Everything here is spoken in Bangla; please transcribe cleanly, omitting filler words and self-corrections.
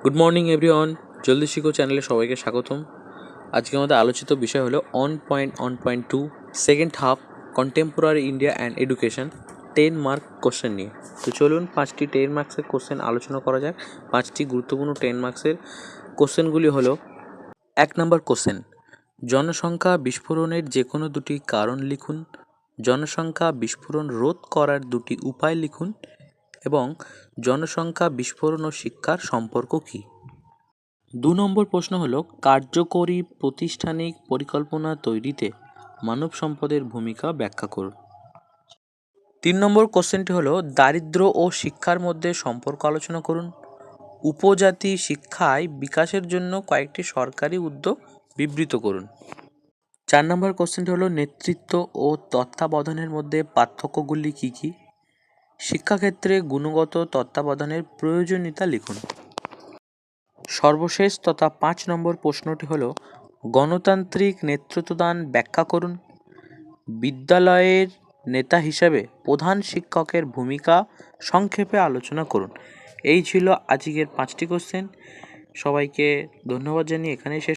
গুড মর্নিং এভরিওয়ান, জলদি শিখো চ্যানেলে সবাইকে স্বাগতম। আজকে আমাদের আলোচিত বিষয় হলো on point 2 second half contemporary India and education 10 mark question নিয়ে। তো চলুন 5টি 10 মার্কসের কোশ্চেন আলোচনা করা যাক। 5টি গুরুত্বপূর্ণ 10 মার্কসের কোশ্চেনগুলি হলো: 1 নম্বর কোশ্চেন, জনসংখ্যা বিস্ফোরণের যে কোনো দুটি কারণ লিখুন। জনসংখ্যা বিস্ফোরণ রোধ করার দুটি উপায় লিখুন এবং জনসংখ্যা বিস্ফোরণ ও শিক্ষার সম্পর্ক কী। 2 নম্বর প্রশ্ন হলো, কার্যকরী প্রাতিষ্ঠানিক পরিকল্পনা তৈরিতে মানব সম্পদের ভূমিকা ব্যাখ্যা করুন। 3 নম্বর কোশ্চেনটি হলো, দারিদ্র্য ও শিক্ষার মধ্যে সম্পর্ক আলোচনা করুন। উপজাতি শিক্ষায় বিকাশের জন্য কয়েকটি সরকারি উদ্যোগ বিবৃত করুন। 4 নম্বর কোশ্চেনটি হলো, নেতৃত্ব ও তত্ত্বাবধানের মধ্যে পার্থক্যগুলি কী কী। শিক্ষাক্ষেত্রে গুণগত তত্ত্বাবধানের প্রয়োজনীয়তা লিখুন। সর্বশেষ তথা 5 নম্বর প্রশ্নটি হলো, গণতান্ত্রিক নেতৃত্বদান ব্যাখ্যা করুন। বিদ্যালয়ের নেতা হিসাবে প্রধান শিক্ষকের ভূমিকা সংক্ষেপে আলোচনা করুন। এই ছিল আজকের 5টি কোশ্চেন। সবাইকে ধন্যবাদ জানিয়ে এখানেই শেষ।